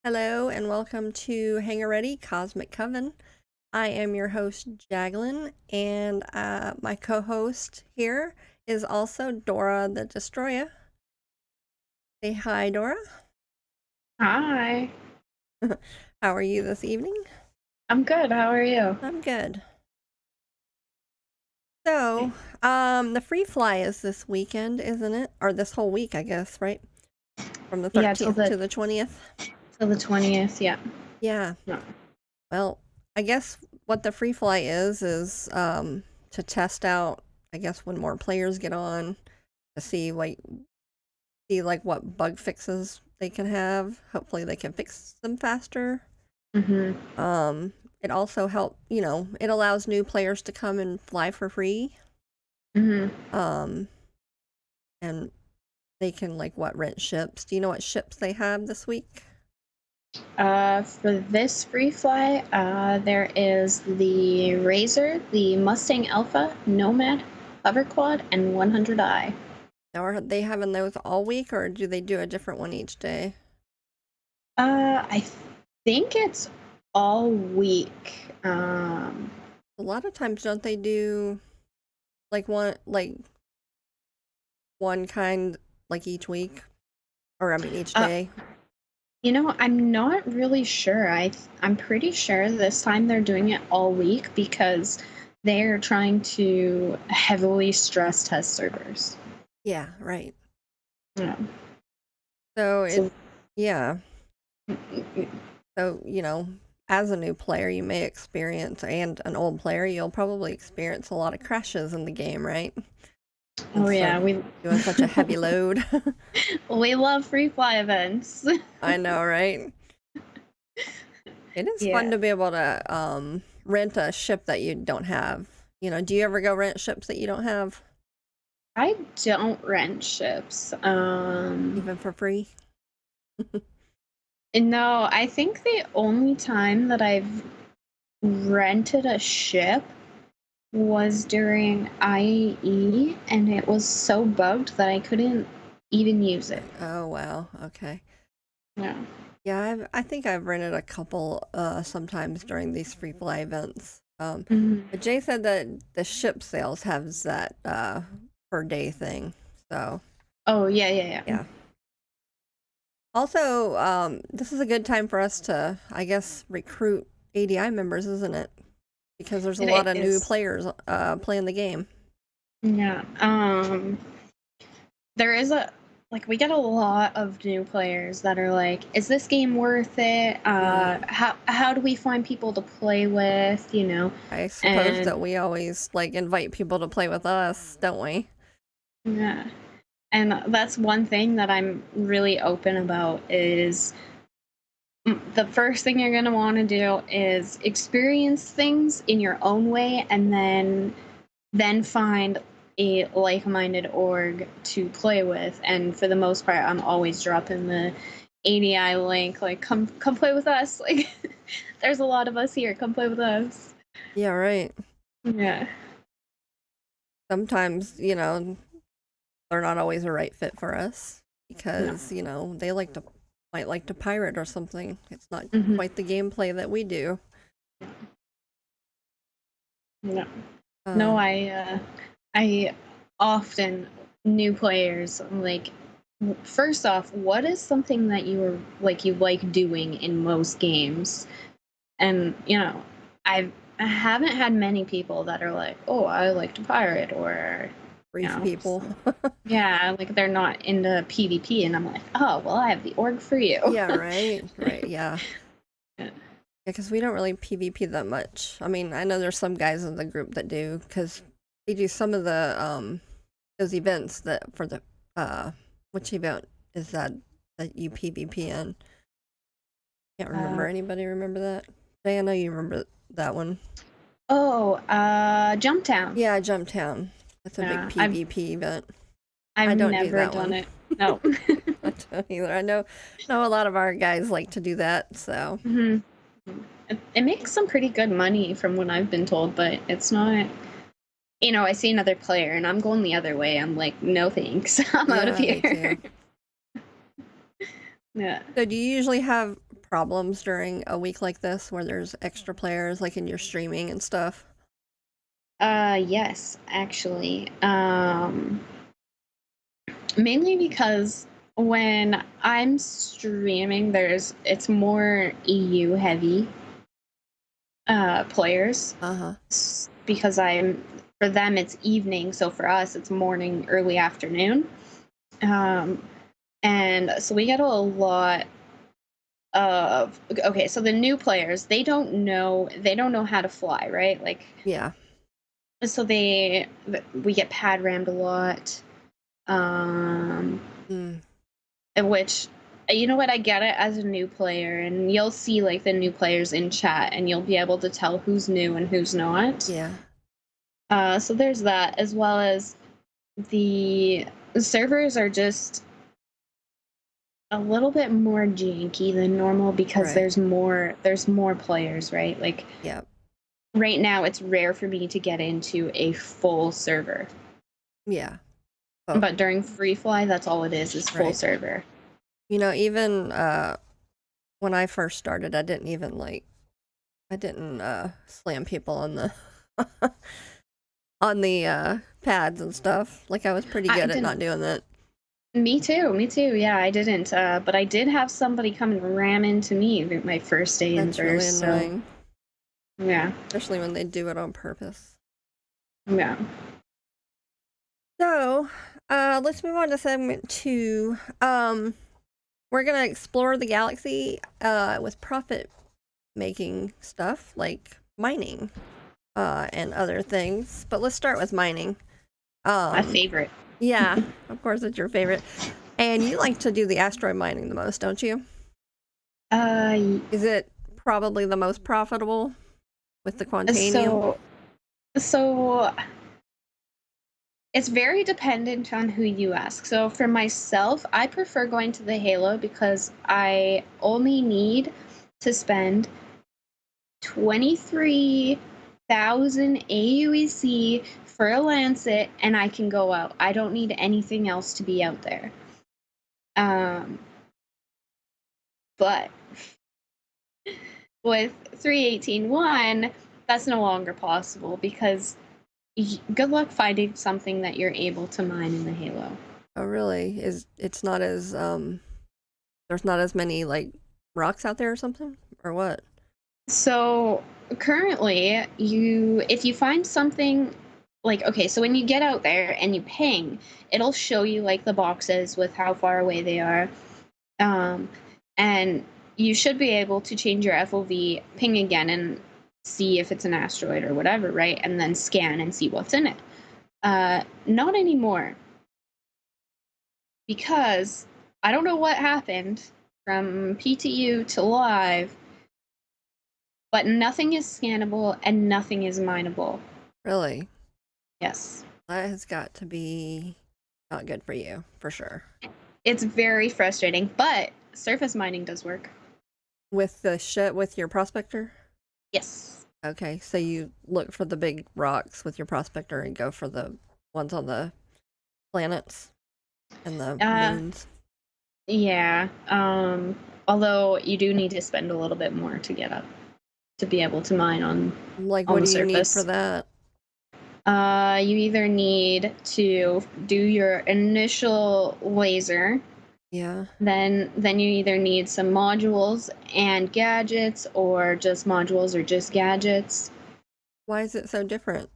Hello and welcome to Hangar Ready, Cosmic Coven. I am your host, Jaglin, and my co-host here is also Dora the Destroyer. Say hi, Dora. Hi. How are you this evening? I'm good. How are you? I'm good. So, the free fly is this weekend, isn't it? Or this whole week, I guess, right? From the Yeah, 13th to the 20th? till the 20th, yeah. Yeah. No. Well, I guess what the free fly is to test out, I guess, when more players get on, to see like what bug fixes they can have. Hopefully they can fix them faster. It also it allows new players to come and fly for free. Um and they can rent ships. Do you know what ships they have this week? For this free fly, there is the Razor, the Mustang Alpha, Nomad, Hover Quad, and 100i. Now, are they having those all week, or do they do a different one each day? I think it's all week. A lot of times, don't they do one kind each week, or I mean each day? I'm not really sure. I'm pretty sure this time they're doing it all week because they're trying to heavily stress test servers. Yeah, right. Yeah. So yeah. So, as a new player, you may experience, and an old player, you'll probably experience a lot of crashes in the game, right? Oh yeah, we doing such a heavy load. we love free fly events. I know, right? It is fun to be able to rent a ship that you don't have. Do you ever go rent ships that you don't have? I don't rent ships. Even for free? No, I think the only time that I've rented a ship was during IE, and it was so bugged that I couldn't even use it. Oh, wow. Okay. Yeah. Yeah, I think I've rented a couple sometimes during these free fly events. But Jay said that the ship sales has that per day thing. So. Oh yeah. Yeah. Also, this is a good time for us to, I guess, recruit ADI members, isn't it? Because there's a lot of new players playing the game. Yeah. There is we get a lot of new players that are like, is this game worth it? How do we find people to play with, I suppose that we always invite people to play with us, don't we? Yeah. And that's one thing that I'm really open about is the first thing you're going to want to do is experience things in your own way, and then find a like-minded org to play with. And for the most part, I'm always dropping the ADI link, like, come play with us. Like, there's a lot of us here, come play with us. Yeah, right. Yeah. Sometimes, they're not always a right fit for us because, they might like to pirate or something. It's not quite the gameplay that we do. No, I often, new players, I'm like, first off, what is something that you like doing in most games? And I haven't had many people that are like, oh, I like to pirate, or people. Yeah, like they're not into PvP, and I'm like, oh, well, I have the org for you. Yeah, right, yeah. Yeah, because we don't really PvP that much. I mean, I know there's some guys in the group that do, because they do some of the those events that for the which event is that you PvP in? Can't remember. Anybody remember that? Jay, I know you remember that one. Oh, Jumptown. Yeah, Jumptown. That's a big PvP event. I don't never done it. No. I don't either. I know a lot of our guys like to do that, so. It makes some pretty good money from what I've been told, but it's not, I see another player and I'm going the other way. I'm like, no thanks. I'm out of here. Me too. Yeah. So do you usually have problems during a week like this where there's extra players, like in your streaming and stuff? Yes, actually. Mainly because when I'm streaming, it's more EU heavy players Uh-huh. because for them it's evening, so for us it's morning, early afternoon. And so we get a lot of okay, so the new players, they don't know how to fly, right? Like Yeah. so we get pad rammed a lot. Um Mm, which you know what, I get it as a new player, and you'll see like the new players in chat and you'll be able to tell who's new and who's not. yeah. So there's that, as well as the servers are just a little bit more janky than normal because Right. there's more players, right? Like Yeah. right now it's rare for me to get into a full server. Yeah. Oh, But during free fly, that's all it is full right. server. Even when I first started, I didn't slam people on the on the pads and stuff. Like I was pretty I good at didn't. not doing that. Me too. Me too. Yeah, I didn't. But I did have somebody come and ram into me my first day in That's really burst. So annoying, yeah, especially when they do it on purpose. yeah. So, let's move on to segment 2. We're gonna explore the galaxy with profit making stuff like mining and other things. But let's start with mining. My Um, favorite. yeah, of course it's your favorite. And you like to do the asteroid mining the most, don't you? Uh, Is it probably the most profitable with the quantanium? so it's very dependent on who you ask. So for myself, I prefer going to the Halo because I only need to spend 23,000 AUEC for a Lancet, and I can go out. I don't need anything else to be out there. Um, but with 318.1, that's no longer possible because good luck finding something that you're able to mine in the Halo. Oh, really? It's not as there's not as many like rocks out there or something, or what? So currently, if you find something like okay, so when you get out there and you ping, it'll show you like the boxes with how far away they are, um, and you should be able to change your FOV, ping again, and see if it's an asteroid or whatever, right? And then scan and see what's in it. Not anymore because I don't know what happened from PTU to live, but nothing is scannable and nothing is mineable. Really? Yes. That has got to be not good for you, for sure. It's very frustrating, but surface mining does work. With the shit with your prospector? Yes. Okay, so you look for the big rocks with your prospector and go for the ones on the planets and the Uh, moons. yeah. Although you do need to spend a little bit more to get up to be able to mine Like, on what the do you need for surface. that? You either need to do your initial laser, Yeah. then you either need some modules and gadgets, or just modules or just gadgets. Why is it so different?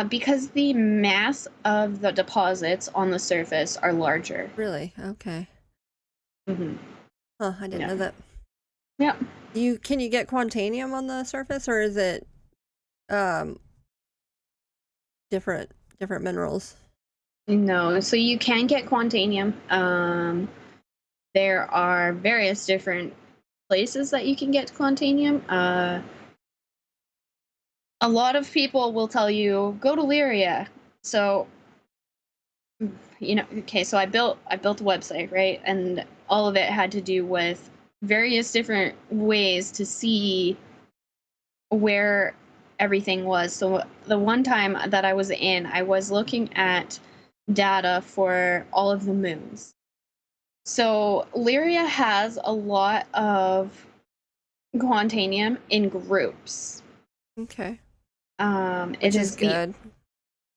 Because the mass of the deposits on the surface are larger. Really? Okay. Mm-hmm. Huh, I didn't Yeah. know that. Yeah. Can you get quantanium on the surface, or is it um different minerals? No, so you can get quantanium. There are various different places that you can get quantanium. A lot of people will tell you go to Lyria. So okay, so I built a website, right? And all of it had to do with various different ways to see where everything was. So the one time that I was in, I was looking at data for all of the moons. So Lyria has a lot of Quantanium in groups. Okay. It Which is is the good.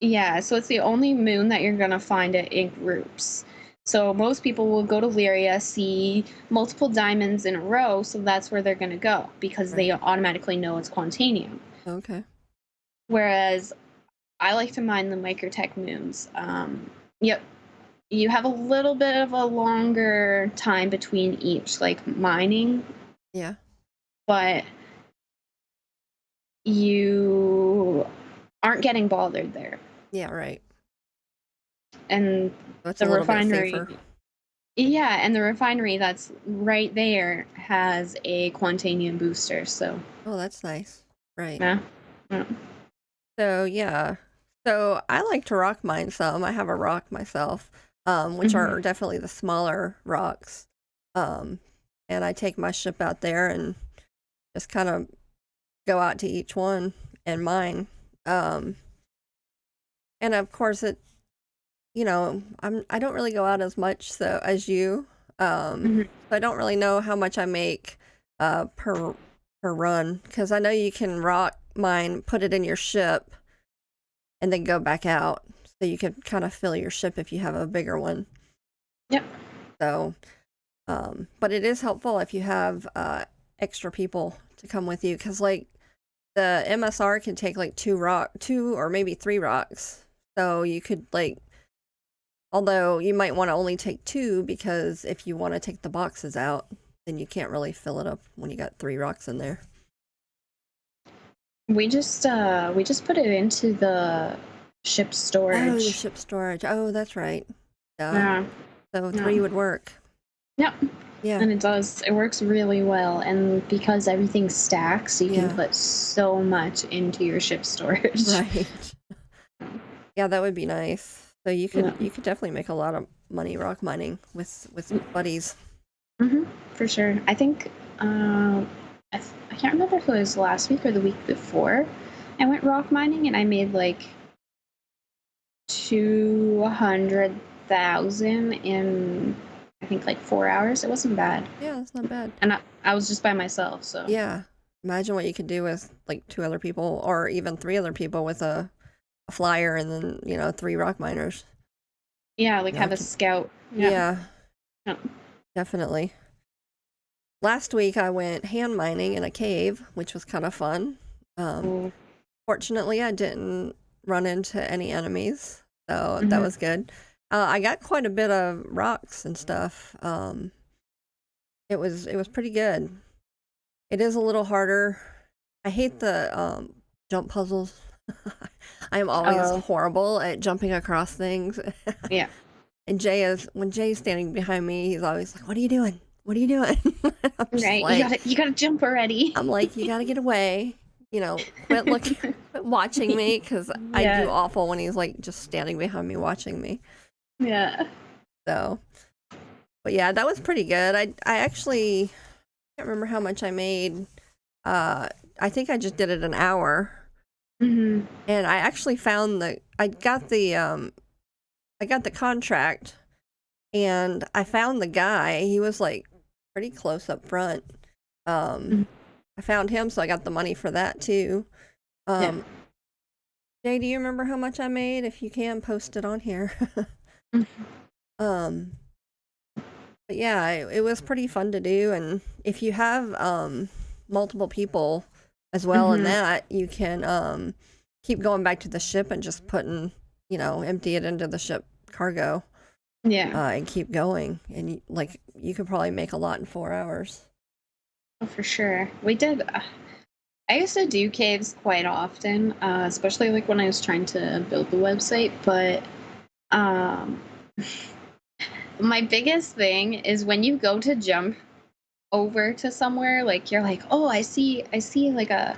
Yeah, so it's the only moon that you're gonna find it in groups. So most people will go to Lyria, see multiple diamonds in a row, so that's where they're gonna go because Right. they automatically know it's Quantanium. Okay. Whereas I like to mine the microtech moons. Yep, you have a little bit of a longer time between each, like mining, Yeah. but you aren't getting bothered there. Yeah, right. And That's a the little bit refinery, safer. yeah, and the refinery that's right there has a Quantanium booster. So Oh, that's nice. Right. yeah, yeah. So yeah. So I like to rock mine some. I have a rock myself, which Hmm. are definitely the smaller rocks. Um, and I take my ship out there and just kind of go out to each one and mine. Um, and of course I don't really go out as much so as you. Hmm. So I don't really know how much I make per run because I know you can rock mine, put it in your ship, and then go back out. So you can kind of fill your ship if you have a bigger one. Yep. So, but it is helpful if you have extra people to come with you because like the MSR can take like two or maybe three rocks. So you could like, although you might want to only take two because if you want to take the boxes out, then you can't really fill it up when you got three rocks in there. We just put it into the ship Oh, the storage. ship storage. Oh, that's right. Yeah. Yeah. So Yeah. three would work. Yep. Yeah. And it works really well. And because everything stacks, you can Yeah. put so much into your ship storage. Right. Yeah, that would be nice. So Yeah. you could definitely make a lot of money rock mining with buddies. Hmm. For sure. I think I can't remember if it was last week or the week before. I went rock mining and I made like 200,000 in I think like 4 hours. It wasn't bad, Yeah, that's not bad. and I was just by myself, so Yeah. Imagine what you could do with like two other people or even three other people with a flyer and then, three rock miners. yeah, like You know, have it a could, scout. Yeah. yeah, Yeah. definitely. Last week I went hand mining in a cave, which was kind of fun. Um, Cool. Fortunately, I didn't run into any enemies, so that Hmm. was good. I got quite a bit of rocks and stuff. It was pretty good. It is a little harder. I hate the jump puzzles. I am always Oh, horrible at jumping across things. yeah. And when Jay's standing behind me, he's always like, "What are you doing? What are you doing?" I'm just Right. like, You gotta jump already. you got to get away. Quit looking, quit watching me because I do Yeah. awful when he's like just standing behind me watching me. Yeah. So, but yeah, that was pretty good. I actually can't remember how much I made. Uh, I think I just did it an hour, Hmm. and I actually found I got the contract, and I found the guy. He was like pretty close up front. Um, I found him, so I got the money for that too. Yeah. Um, Jay, do you remember how much I made? If you can, post it on here. Mhm. um, but yeah, it was pretty fun to do, and if you have multiple people as well in Mhm. that, you can keep going back to the ship and just empty it into the ship cargo Yeah. and keep going, and you could probably make a lot in 4 hours. Oh, for sure. We did. I used to do caves quite often, especially like when I was trying to build the website. But um, my biggest thing is when you go to jump over to somewhere, like you're like, oh, I see like a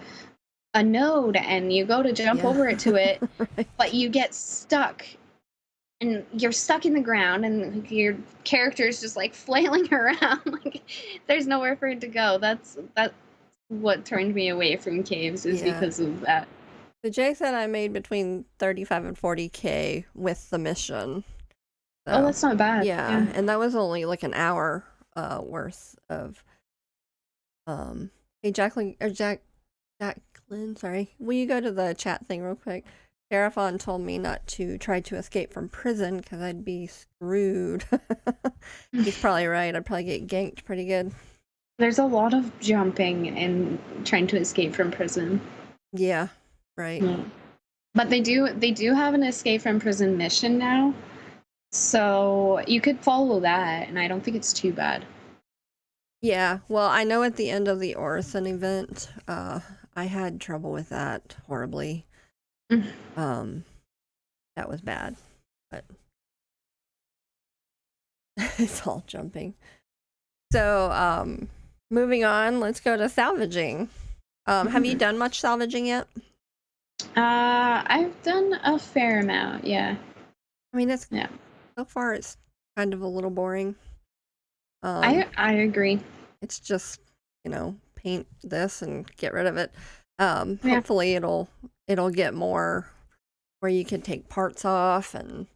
node, and you go to jump Yeah. over it to it, Right. but you get stuck. And you're stuck in the ground, and like, your character is just like flailing around. Like there's nowhere for it to go. That's what turned me away from caves is Yeah. because of that. So Jay said I made between 35 and 40K with the mission. Oh, So that's not bad. yeah, Yeah. and that was only like an hour worth of hey Jacqueline or Jacqueline, sorry. Will you go to the chat thing real quick? Seraphon told me not to try to escape from prison because I'd be screwed. He's probably right. I'd probably get ganked pretty good. There's a lot of jumping and trying to escape from prison. Yeah, right. Yeah. But they do have an escape from prison mission now. So you could follow that, and I don't think it's too bad. Yeah, well, I know at the end of the Orison event, I had trouble with that horribly. Mm. That was bad, but it's all jumping. So, moving on, let's go to salvaging. Have you done much salvaging yet? I've done a fair amount, yeah. I mean, it's Yeah. so far it's kind of a little boring. I agree. It's just, paint this and get rid of it. Yeah. Hopefully it'll get more where you can take parts off and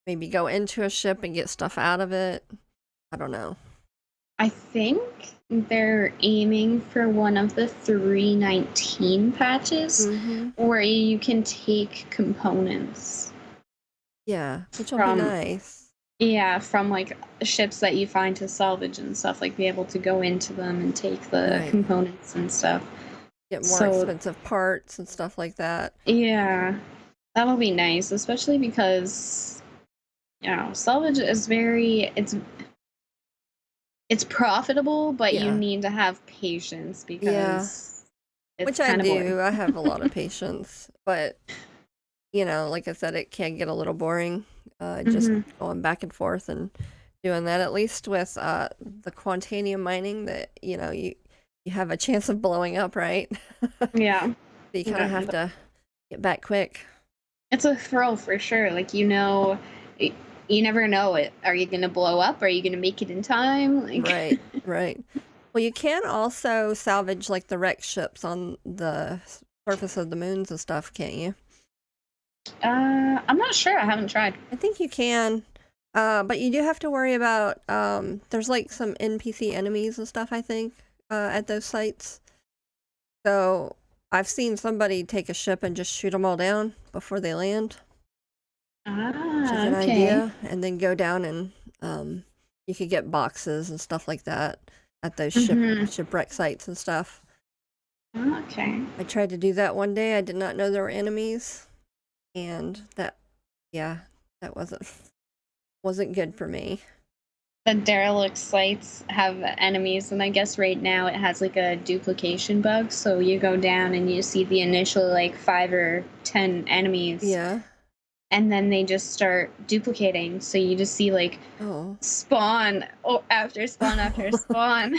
maybe go into a ship and get stuff out of it. I don't know. I think they're aiming for one of the 319 patches where you can take components. Yeah, which will be nice. Yeah, from like ships that you find to salvage and stuff, like be able to go into them and take the components and stuff. Get more expensive parts and stuff like that. Yeah, that'll be nice, especially because salvage is it's profitable, but you need to have patience because it's which I do. boring. I have a lot of patience, but like I said, it can get a little boring. Just going back and forth and doing that. At least with the quantanium mining, that you have a chance of blowing up, right? Yeah. So you kind of have to get back quick. It's a thrill for sure. Like you never know it. Are you gonna blow up? Are you gonna make it in time? Like... Right. Well, you can also salvage like the wrecked ships on the surface of the moons and stuff, can't you? I'm not sure. I haven't tried. I think you can. But you do have to worry about there's like some NPC enemies and stuff, I think, at those sites. So I've seen somebody take a ship and just shoot them all down before they land. Which is an idea. And then go down and you could get boxes and stuff like that at those shipwreck sites and stuff. Okay. I tried to do that one day. I did not know there were enemies. And that wasn't good for me. The derelict sites have enemies, and I guess right now it has like a duplication bug, so you go down and you see the initial like 5 or 10 enemies. Yeah. And then they just start duplicating, so you just see like spawn after spawn after spawn.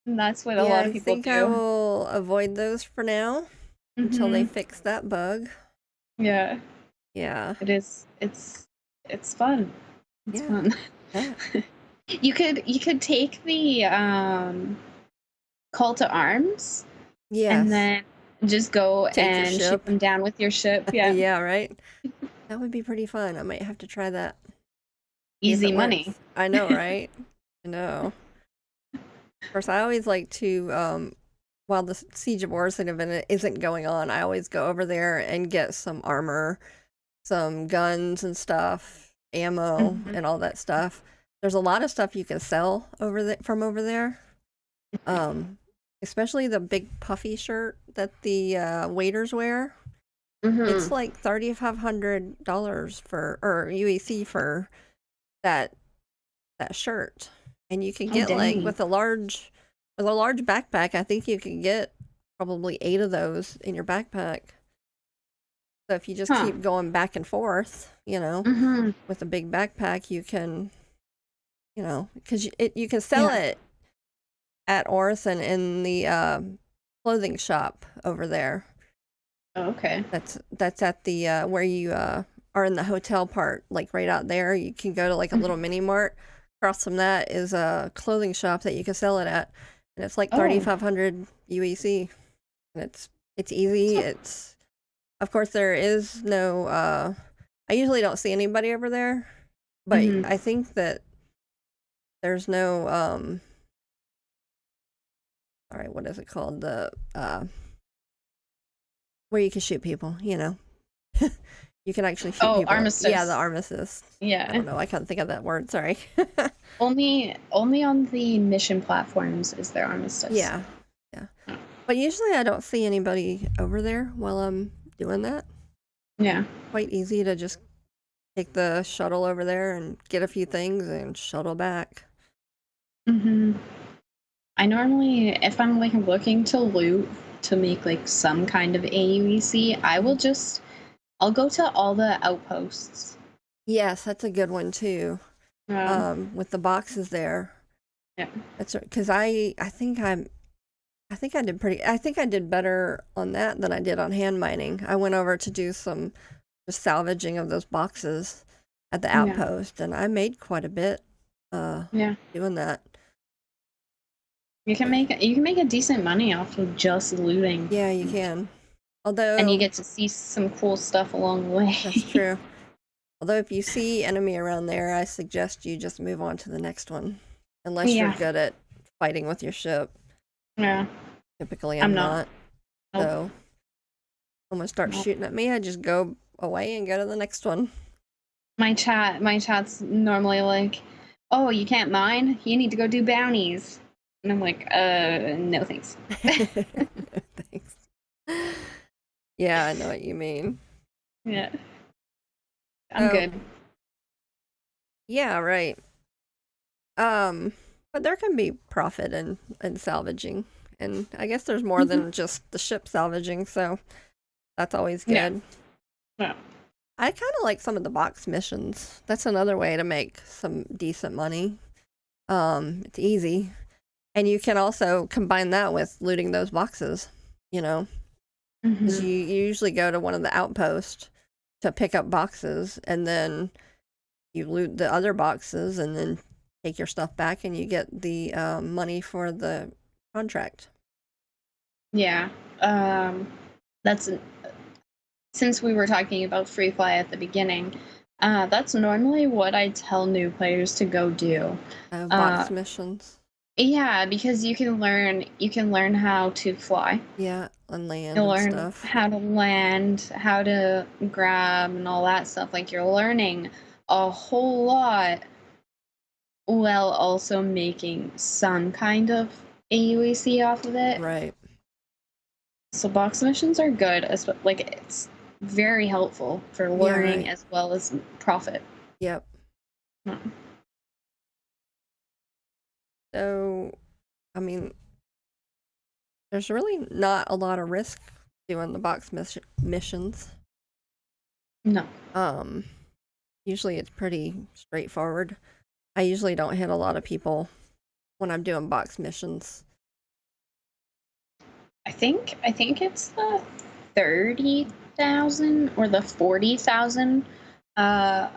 And that's what a lot of people do. I think I will avoid those for now until they fix that bug. Yeah. Yeah. It is. It's fun. It's fun. Yeah. You could take the call to arms. Yeah. And then just go and shoot them down with your ship. Yeah. Yeah, right. That would be pretty fun. I might have to try that. Easy money. I know, right? I know. Of course, I always like to, while the Siege of Orison event isn't going on, I always go over there and get some armor, some guns and stuff, ammo, and all that stuff. There's a lot of stuff you can sell from over there. Especially the big puffy shirt that the waiters wear. It's like $3,500 or UEC for that shirt, and you can get like with a large backpack. I think you can get probably 8 of those in your backpack. So if you just keep going back and forth, with a big backpack, you can, because you can sell it at Orison in the clothing shop over there. Oh, okay. That's at the where you are in the hotel part, like right out there. You can go to like a little mini mart. Across from that is a clothing shop that you can sell it at, and it's like 3,500 UEC. And it's easy. It's, of course, there is no. I usually don't see anybody over there But Hmm. I think that there's no all right, what is it called? The where you can shoot people, you know. You can actually shoot Oh, people. Yeah, the armistice. armistice. I Yeah. don't know. I can't think of that word. Sorry. Only on the mission platforms is there armistice. Yeah. Yeah. But usually I don't see anybody over there while I'm doing that. Yeah. Quite easy to just take the shuttle over there and get a few things and shuttle back. Hmm. I normally, if I'm like looking to loot to make like some kind of AUEC, I'll go to all the outposts. Yes, that's a good one too. Um, With the boxes there. yeah. That's because I think I did better on that than I did on hand mining. I went over to do some just salvaging of those boxes at the Yeah. outpost, and I made quite a bit Yeah. doing that. You can make a decent money off of just looting. Yeah, you can. And you Although get to see some cool stuff along the way. that's true. Although if you see enemy around there, I suggest you just move on to the next one, unless you're Yeah. good at fighting with your ship. Yeah. Typically, I'm I'm not. not. Nope. So someone starts Nope. shooting at me, I just go away and go to the next one. My chat's normally like, "Oh, you can't mine? You need to go do bounties." And I'm like, no thanks." No, thanks. Yeah, I know what you mean. Yeah. I'm So, good. yeah, right. But there can be profit in salvaging. And I guess there's more Mhm. than just the ship salvaging, so that's always Yeah. good. Yeah. I kind of like some of the box missions. That's another way to make some decent money. It's easy. And you can also combine that with looting those boxes, you know, because Hmm. you usually go to one of the outposts to pick up boxes, and then you loot the other boxes, and then take your stuff back, and you get the money for the contract. Yeah. That's since we were talking about free fly at the beginning. That's normally what I tell new players to go do. Uh, Box missions. yeah, because you can learn how to fly. Yeah, on land You'll and learn stuff. how to land, how to grab, and all that stuff. Like you're learning a whole lot while also making some kind of AUAC off of it. Right. So box missions are good, as like it's very helpful for Yeah, learning right. as well as profit. Yep. Mm. So, I mean, there's really not a lot of risk doing the box missions. No. Um, Usually it's pretty straightforward. I usually don't hit a lot of people when I'm doing box missions. I think it's the 30,000 or the 40,000 uh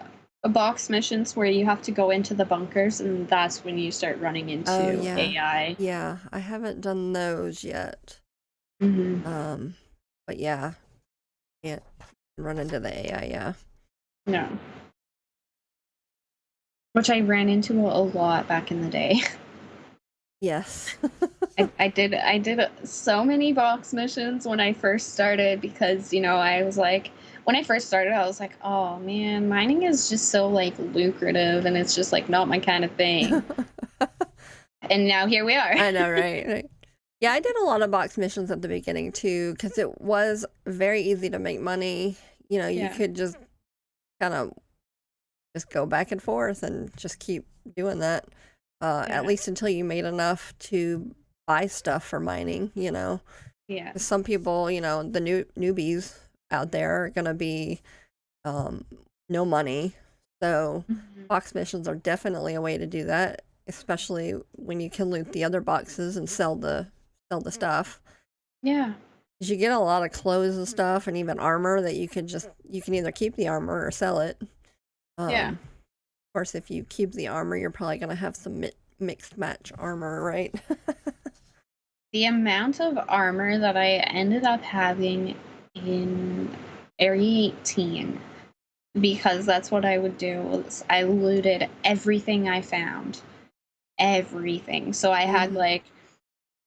box missions where you have to go into the bunkers, and that's when you start running Oh into yeah. AI. Yeah, I haven't done those yet. Hmm. Um, but yeah, can't run into the AI, yeah. No. Which I ran into a lot back in the day. Yes. I did so many box missions when I first started because I was like, when I first started I was like, oh man, mining is just so like lucrative and it's just like not my kind of thing. And now here we are. I know, right? Yeah, I did a lot of box missions at the beginning too, because it was very easy to make money. You know, you Yeah. could just kind of just go back and forth and just keep doing that, at Yeah. least until you made enough to buy stuff for mining, you know. Yeah. 'Cause some people, you know, the newbies out there are gonna be um, no money. So Mhm. box missions are definitely a way to do that, especially when you can loot the other boxes and sell the stuff. Yeah. 'Cause you get a lot of clothes and stuff, and even armor that you can either keep the armor or sell it. Yeah. Of course, if you keep the armor, you're probably gonna have some mixed match armor, right? The amount of armor that I ended up having in Area 18 because that's what I would do. Was I looted everything I found, everything. So I had Mhm. like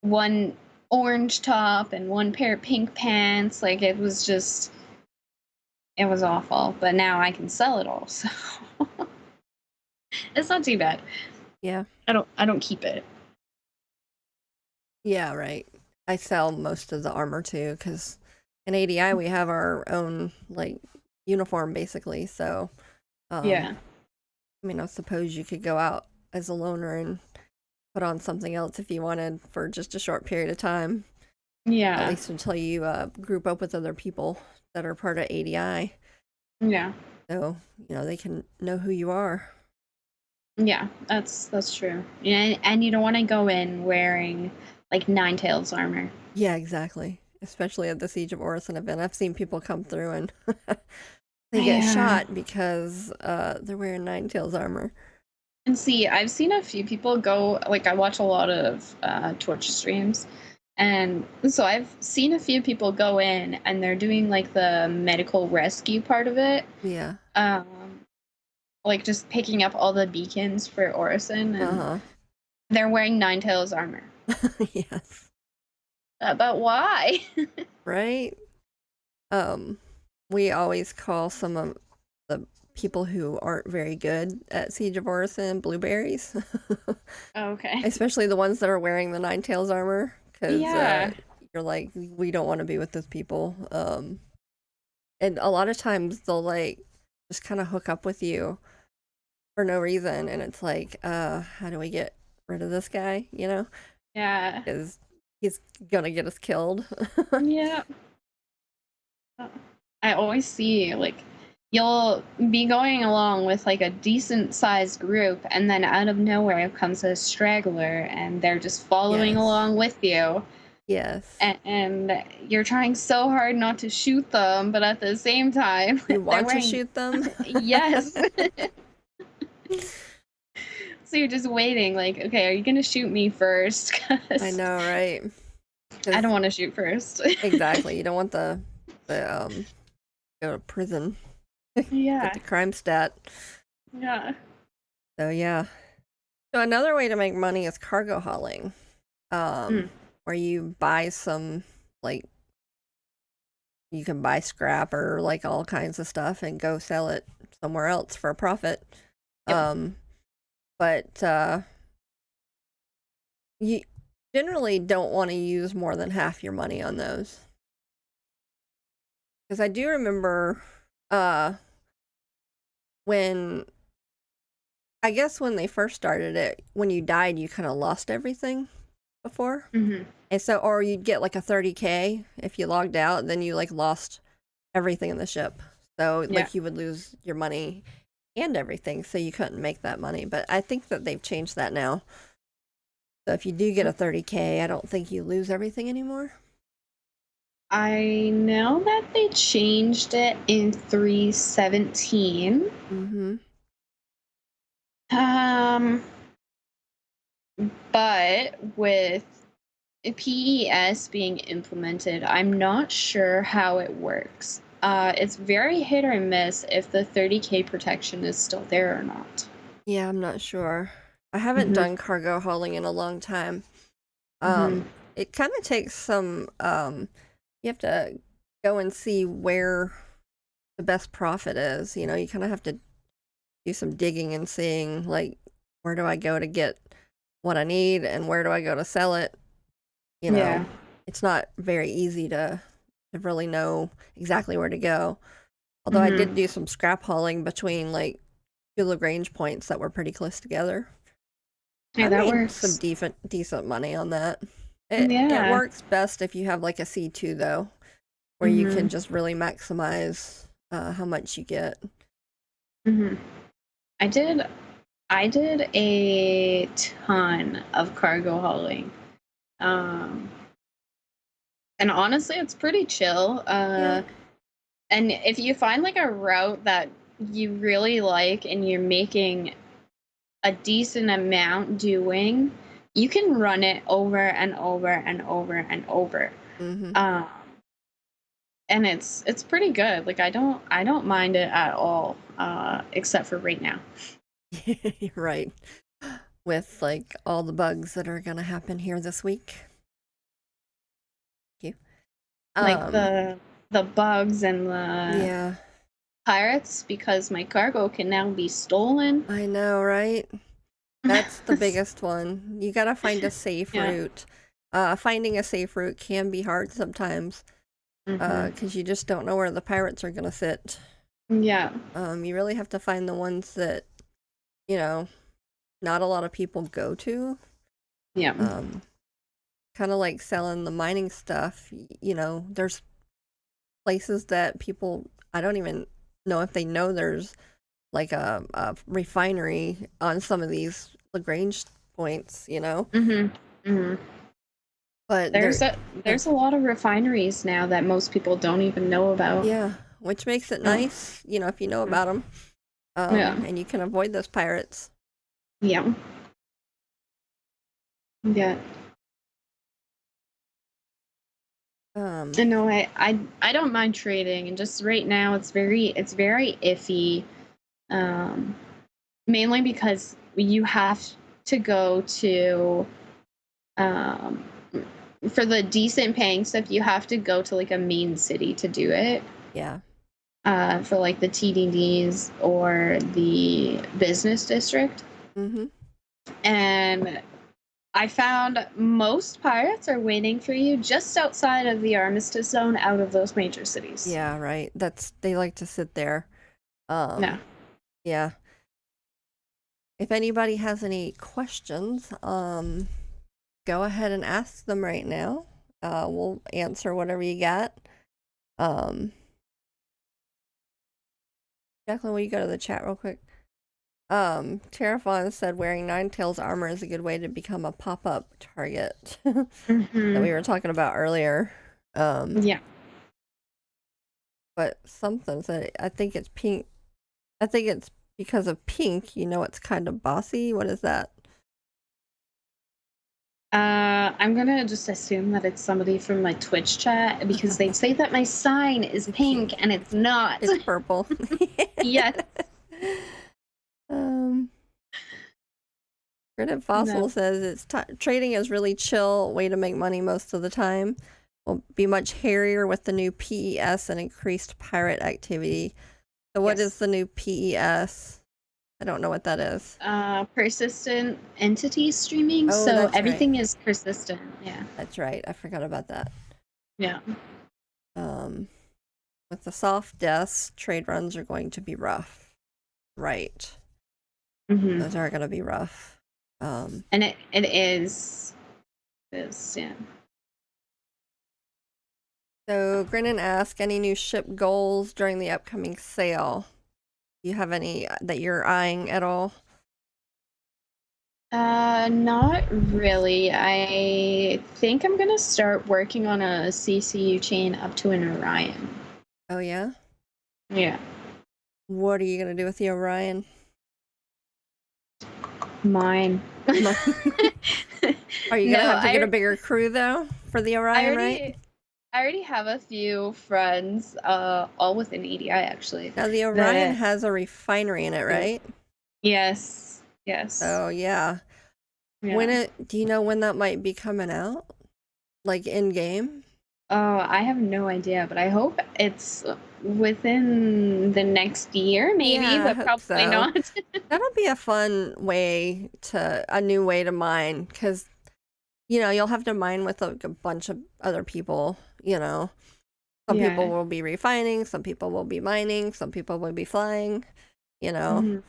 one orange top and one pair of pink pants. Like it was just, it was awful. But now I can sell it all, so it's not too bad. Yeah. I don't keep it. Yeah, right. I sell most of the armor too, because in ADI we have our own like uniform basically. So, Yeah. I mean, I suppose you could go out as a loner and put on something else if you wanted for just a short period of time, at Yeah. least until you group up with other people that are part of ADI. Yeah. So, they can know who you are. Yeah, that's true. Yeah, and you don't want to go in wearing like Nine Tails armor. Yeah, exactly. Especially at the Siege of Orison event. I've seen people come through and they get Yeah. shot because they're wearing Nine Tails armor. And see, I've seen a few people go, like, I watch a lot of Twitch streams, and so I've seen a few people go in and they're doing like the medical rescue part of it. Yeah. Um, like just picking up all the beacons for Orison, and Uh they're wearing Nine Tails armor. huh. Yes. But why? Right? Um, we always call some of the people who aren't very good at Siege of Orison blueberries, Okay. especially the ones that are wearing the Nine Tails armor, because Yeah. you're like, we don't want to be with those people. And a lot of times they'll like just kind of hook up with you for no reason, and it's like, how do we get rid of this guy? Yeah. Because he's gonna get us killed. Yeah. I always see like you'll be going along with like a decent sized group, and then out of nowhere comes a straggler and they're just following Yes. along with you, Yes. and you're trying so hard not to shoot them, but at the same time You they're want to wearing, shoot them? yes. So you're just waiting like, okay, are you gonna shoot me first? I Because know, right? I don't Because want to shoot first. exactly, you don't want the go to prison, get Yeah. the crime stat. Yeah. So yeah. So another way to make money is cargo hauling, Mm. where you buy some like you can buy scrap or like all kinds of stuff and go sell it somewhere else for a profit. Yep. But you generally don't want to use more than half your money on those. Because I do remember uh when I guess when they first started it, when you died you kind of lost everything before. Hmm. And so or you'd get like a 30K if you logged out, then you like lost everything in the ship. So Yeah. like you would lose your money and everything, so you couldn't make that money. But I think that they've changed that now. So if you do get a 30K, I don't think you lose everything anymore. I know that they changed it in 317. Mm-hmm. Um, but with PES being implemented, I'm not sure how it works. It's very hit or miss if the 30K protection is still there or not. Yeah, I'm not sure. I haven't Hmm. done cargo hauling in a long time. Hmm. It kind of takes some you have to go and see where the best profit is. You kind of have to do some digging and seeing like where do I go to get what I need and where do I go to sell it. You know, Yeah. it's not very easy to really know exactly where to go. Although I Hmm. did do some scrap hauling between like two Lagrange points that were pretty close together. Yeah, I that made some works. decent money on that. It Yeah. works best if you have like a C2 though, where you Hmm. can just really maximize how much you get. Hmm. I did. I did a ton of cargo hauling. Um, and honestly, it's pretty chill. Yeah. And if you find like a route that you really like and you're making a decent amount doing, you can run it over and over and over and over. Mm-hmm. Um, and it's pretty good. Like I don't mind it at all, except for right now. Right. With like all the bugs that are gonna happen here this week. Thank you. Like the bugs and the Yeah, pirates, because my cargo can now be stolen. I know, right? That's the biggest one. You gotta find a safe Yeah. route. Finding a safe route can be hard sometimes, Hmm. because you just don't know where the pirates are gonna sit. Yeah. You really have to find the ones that, you know, not a lot of people go to. Yeah. Um, kind of like selling the mining stuff. There's places that people, I don't even know if they know there's like a refinery on some of these Lagrange points. Hmm. Hmm. But There's a uh, there's a lot of refineries now that most people don't even know about. yeah, which makes it Yeah. nice, if you know about them, Yeah. and you can avoid those pirates. Yeah. Yeah. Um, I know I don't mind trading, and just right now it's very iffy. Um, Mainly because you have to go to um for the decent paying stuff, you have to go to like a main city to do it. yeah. For like the TDDs or the business district. Mm-hmm. And I found most pirates are waiting for you just outside of the armistice zone out of those major cities. Yeah, right. They like to sit there. No. Yeah. If anybody has any questions, go ahead and ask them right now. We'll answer whatever you got. Um, Jacqueline, will you go to the chat real quick? Terraphon said wearing Ninetales armor is a good way to become a pop-up target that Hmm. we were talking about earlier. Yeah. But something said, I think it's pink. I think it's because of pink, it's kind of bossy. What is that? I'm gonna just assume that it's somebody from my Twitch chat, because they say that my sign is pink and it's not. It's purple. Yes. Um, Granite Fossil No. says trading is really chill way to make money most of the time. Will be much hairier with the new PES and increased pirate activity. So what is Yes. the new PES? I don't know what that is. Persistent entity streaming. Oh, So that's right. everything is persistent. Yeah. That's right. I forgot about that. Yeah. Um, with the soft deaths, trade runs are going to be rough. Right. Hmm. Those are going to be rough. And it is. Yeah. So Grinnin asked, any new ship goals during the upcoming sale? Do you have any that you're eyeing at all? Not really. I think I'm gonna start working on a CCU chain up to an Orion. Oh yeah? Yeah. What are you gonna do with the Orion? Mine. Are you gonna No, have to get a bigger crew though for the I Orion, right? already I already have a few friends, all within ADI actually. Now the Orion That has a refinery in it, yeah. right? Yes. Yes. Oh yeah. Yeah. Do you know when that might be coming out? Like in game? Oh, I have no idea, but I hope it's within the next year, maybe, Yeah, I but hope probably so. not. That'll be a new way to mine, because you'll have to mine with like a bunch of other people. Some people Yeah. will be refining, some people will be mining, some people will be flying, you know. Mhm.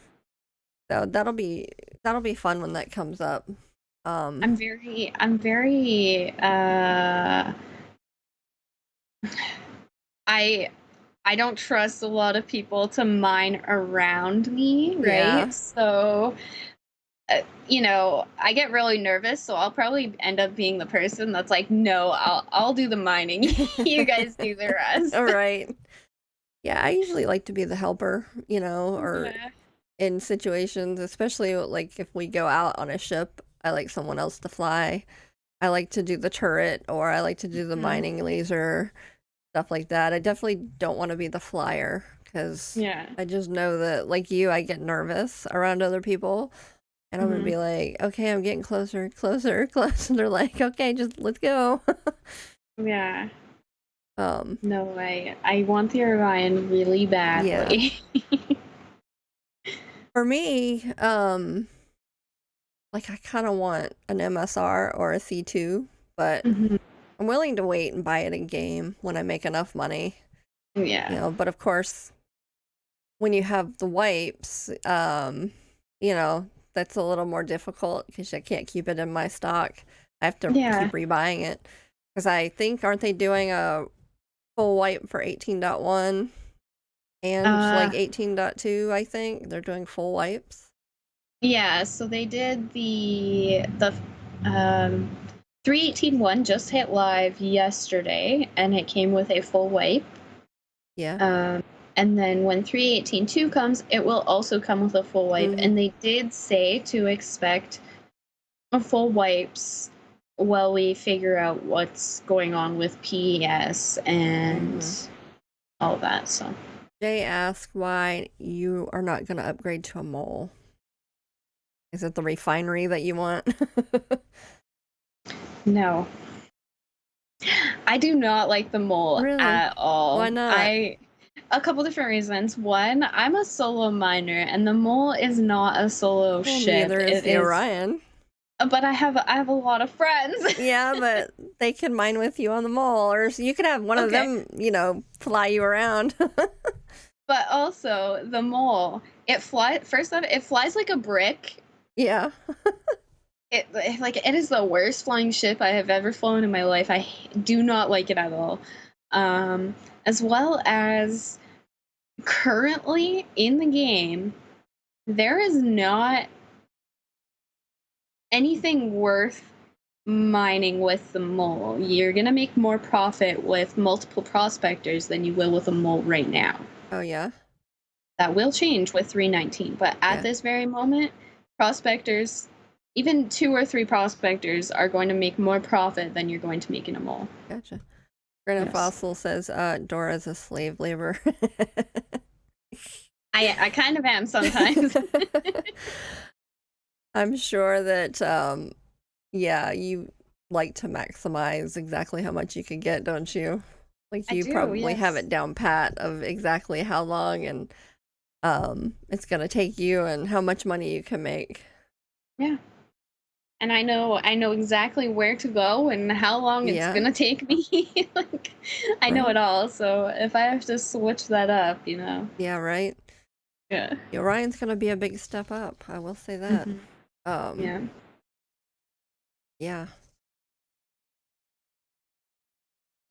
So that'll be fun when that comes up. I'm very I I don't trust a lot of people to mine around me, Yeah. right? So, I get really nervous, so I'll probably end up being the person that's like, "No, I'll do the mining. You guys do the All rest." right. Yeah, I usually like to be the helper, or Yeah. in situations, especially like if we go out on a ship, I like someone else to fly. I like to do the turret, or I like to do the Mhm. mining laser. stuff like that. I definitely don't want to be the flyer because Yeah. I just know that, like you, I get nervous around other people. And I'm gonna be like, okay, I'm getting closer, closer, closer. And they're like, okay, just let's go. Yeah. um, No, I want the Orion really yeah. badly. For me, like I kind of want an MSR or a C2, but Mhm. I'm willing to wait and buy it in game when I make enough money. Yeah. But of course, when you have the wipes, that's a little more difficult because I can't keep it in my stock. I have to Yeah. keep rebuying it because I think, aren't they doing a full wipe for 18.1 and like 18.2? I think they're doing full wipes. Yeah, so they did the 3.18.1 just hit live yesterday, and it came with a full wipe. Yeah. And then when 3.18.2 comes, it will also come with a full wipe. And they did say to expect a full wipes while we figure out what's going on with PES and all that. So Jay asked why you are not going to upgrade to a mole. Is it the refinery that you want? no. I do not like the mole Really? at all. Why not? A couple different reasons. One, I'm a solo miner, and the mole is not a solo Well, ship. neither is the Orion. But I have a lot of friends. Yeah, but they can mine with you on the mole, or you could have one of them, fly you around. But also the mole, it flies. First off, it flies like a brick. Yeah. It is the worst flying ship I have ever flown in my life. I do not like it at all. As well as currently in the game, there is not anything worth mining with the mole. You're gonna make more profit with multiple prospectors than you will with a mole right now. Oh, yeah? That will change with 3.19, but at this very moment, prospectors, even 2 or 3 prospectors, are going to make more profit than you're going to make in a mole. Gotcha. Granite Fossil says Dora's a slave labor. I kind of am sometimes. I'm sure that, you like to maximize exactly how much you can get, don't you? Like you probably have it down pat of exactly how long and it's gonna take you and how much money you can make. Yeah. And I know exactly where to go and how long it's gonna take me. Like, I know it all. So if I have to switch that up, Yeah, right. Yeah. Orion's gonna be a big step up. I will say that. Yeah. Yeah.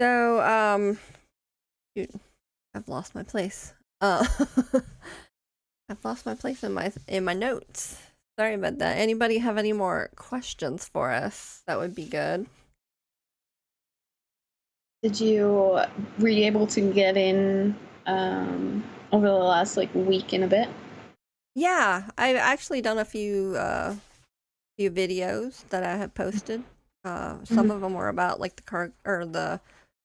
So, shoot, I've lost my place. I've lost my place in my notes. Sorry about that. Anybody have any more questions for us? That would be good. Were you able to get in over the last week and a bit? Yeah, I've actually done a few videos that I have posted. Some of them were about like the car or the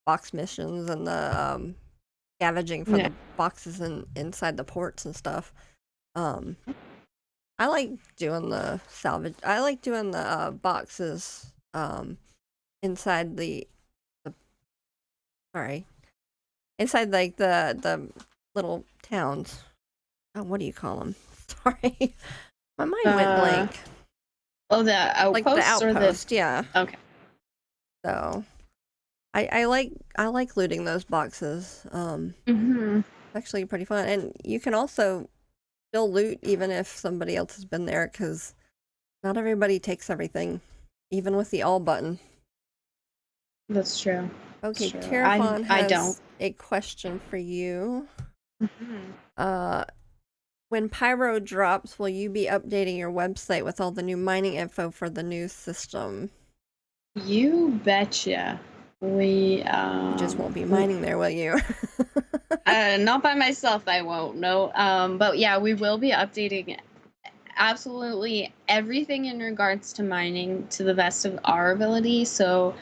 box missions and the scavenging for the boxes inside the ports and stuff. I like doing the salvage. I like doing the boxes inside the sorry, inside like the little towns. Oh, what do you call them? Sorry, my mind went blank. Oh, the outpost, like the outpost, yeah. Okay. So, I like looting those boxes. It's actually pretty fun, and you can also still loot even if somebody else has been there, because not everybody takes everything, even with the all button. That's true. Okay, That's true. Terrafon has I don't. a question for you. When Pyro drops, will you be updating your website with all the new mining info for the new system? You betcha. You just won't be mining there, will you? Not by myself, I won't. No. But yeah, we will be updating absolutely everything in regards to mining to the best of our ability. So,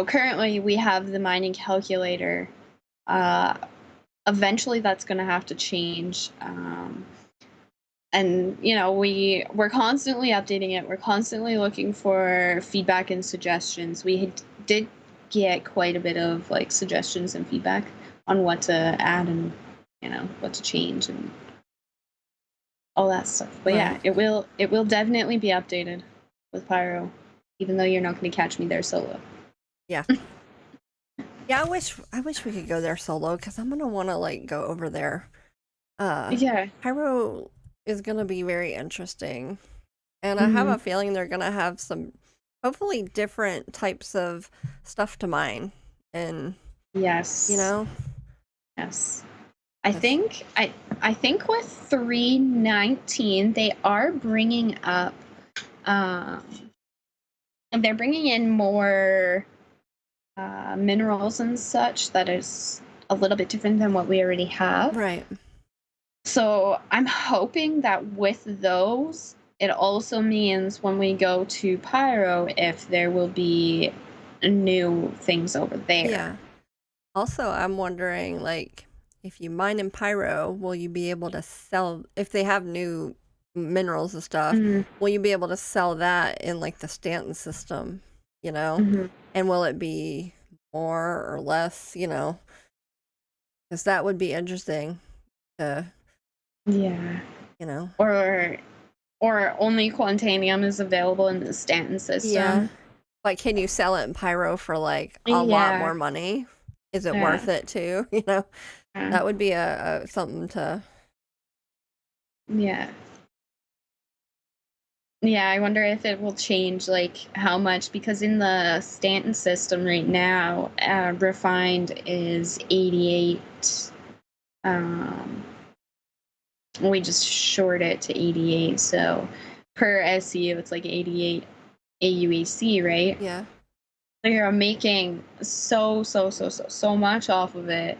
currently we have the mining calculator. Uh, Eventually that's going to have to change. And we're constantly updating it. We're constantly looking for feedback and suggestions. Did get quite a bit of like suggestions and feedback on what to add and what to change and all that stuff. But yeah, Right. it will definitely be updated with Pyro, even though you're not going to catch me there solo. Yeah. Yeah, I wish we could go there solo because I'm gonna want to like go over there. Yeah. Pyro is gonna be very interesting, and I have a feeling they're gonna have some, hopefully, different types of stuff to mine, and Yes. know, Yes. I think with 319 they are bringing up and they're bringing in more minerals and such that is a little bit different than what we already have. right. So I'm hoping that with those, it also means when we go to Pyro, if there will be new things over there. Yeah. Also, I'm wondering, like, if you mine in Pyro, will you be able to sell, if they have new minerals and stuff, will you be able to sell that in, like, the Stanton system, And will it be more or less, Because that would be interesting to, Yeah. you know. Or only Quantanium is available in the Stanton system. Yeah. Like, can you sell it in Pyro for, like, a lot more money? Is it worth it, too, That would be a something to... Yeah. Yeah, I wonder if it will change, like, how much, because in the Stanton system right now, refined is 88. We just short it to 88, so per SCU, it's like 88 AUAC, right? Yeah. So you're making so much off of it.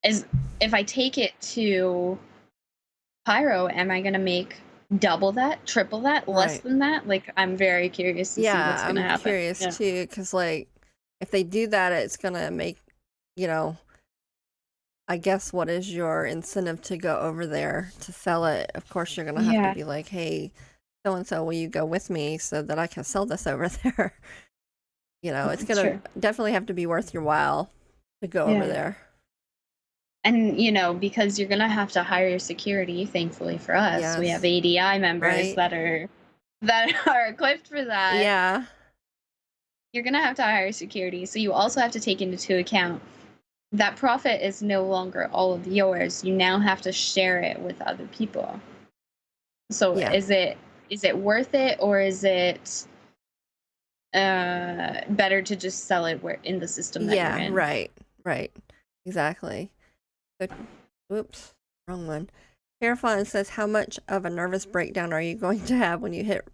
Is if I take it to Pyro, am I gonna make double that, triple that, less than that? Like, I'm very curious to see what's gonna happen. I'm curious too, because like, if they do that, it's gonna make, I guess, what is your incentive to go over there to sell it? Of course, you're gonna have to be like, hey, so and so, will you go with me so that I can sell this over there? It's gonna definitely have to be worth your while to go over there. And because you're gonna have to hire security. Thankfully for us, we have ADI members that are equipped for that. Yeah. You're gonna have to hire security, so you also have to take into account that profit is no longer all of yours. You now have to share it with other people. So is it worth it, or is it better to just sell it in the system that you're in? Right, exactly. So, oops, wrong one. Terrifying says, how much of a nervous breakdown are you going to have when you hit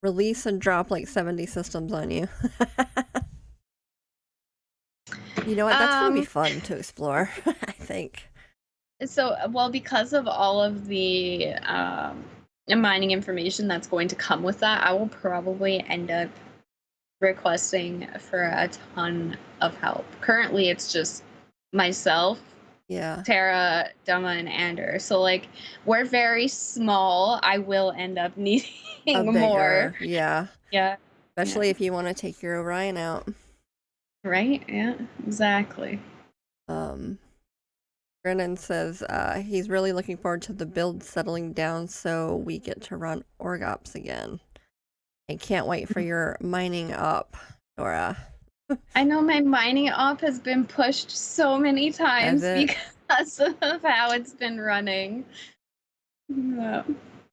release and drop like 70 systems on you? You know what? That's going to be fun to explore, I think. So, well, because of all of the mining information that's going to come with that, I will probably end up requesting for a ton of help. Currently, it's just myself, Tara, Dama, and Ander. So, like, we're very small. I will end up needing more. Yeah. Especially if you want to take your Orion out. Right? Yeah, exactly. Brennan says he's really looking forward to the build settling down so we get to run org ops again. I can't wait for your mining up, Dora. I know my mining op has been pushed so many times because of how it's been running. Yeah.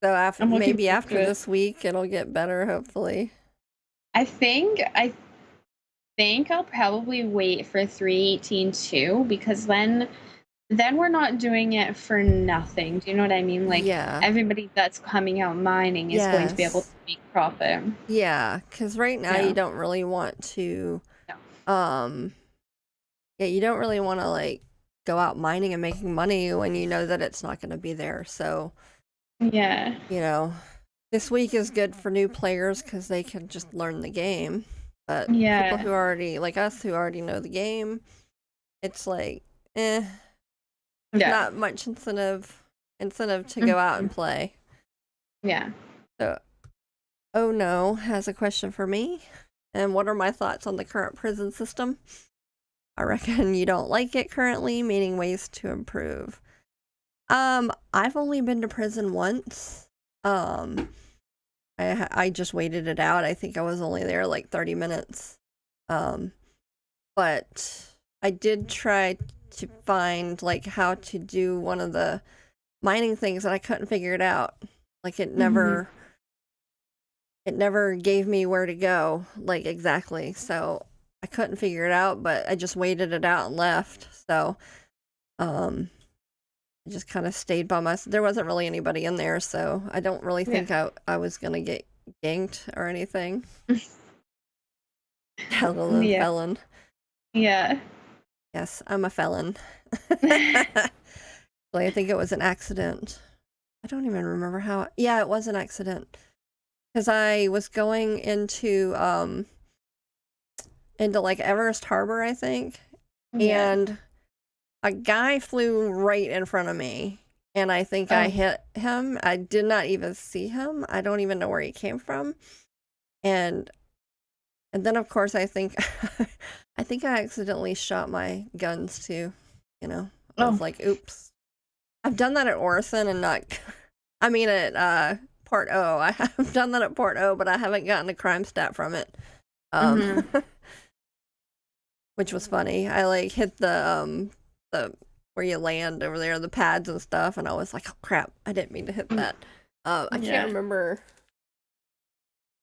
So maybe after this week, it'll get better, hopefully. I think I'll probably wait for 3.18 too, because then we're not doing it for nothing. Do you know what I mean? Like, everybody that's coming out mining is going to be able to make profit. Yeah, because right now you don't really want to, you don't really want to like go out mining and making money when you know that it's not going to be there. So, this week is good for new players because they can just learn the game. But people Yeah. who already, like us, who already know the game, it's like, Yeah. not much incentive to go out and play. Yeah. So, oh no, has a question for me. And what are my thoughts on the current prison system? I reckon you don't like it currently, meaning ways to improve. I've only been to prison once. I just waited it out. I think I was only there like 30 minutes. But I did try to find like how to do one of the mining things and I couldn't figure it out. Like it never gave me where to go, like exactly. So I couldn't figure it out, but I just waited it out and left. So I just kind of stayed by myself. There wasn't really anybody in there, so I don't really think I was gonna get ganked or anything. Hello, Yeah. felon. Yeah. Yes, I'm a felon. I think it was an accident. I don't even remember how. Yeah, it was an accident. Because I was going into like Everest Harbor, I think, and a guy flew right in front of me, and I think I hit him. I did not even see him. I don't even know where he came from, and then of course I think I think I accidentally shot my guns too. You know, I was like, oops. I've done that at Orison and not. I mean at Port O. I have done that at Port O, but I haven't gotten a crime stat from it. Which was funny. I like hit the where you land over there, the pads and stuff, and I was like, oh crap, I didn't mean to hit that. I can't remember.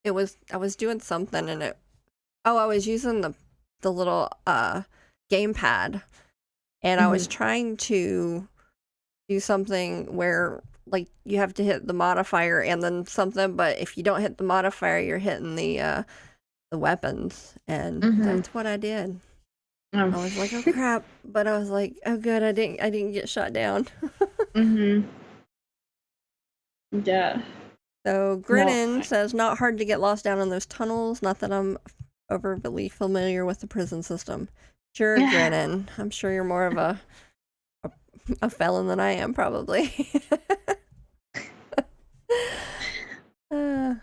I was doing something and I was using the little gamepad, and I was trying to do something where like you have to hit the modifier and then something, but if you don't hit the modifier, you're hitting the weapons, and that's what I did. I was like, oh crap, but I was like, oh good, I didn't get shot down. Yeah. So Grinnin says, not hard to get lost down in those tunnels. Not that I'm overly familiar with the prison system. Sure, Grinnin. I'm sure you're more of a felon than I am, probably. I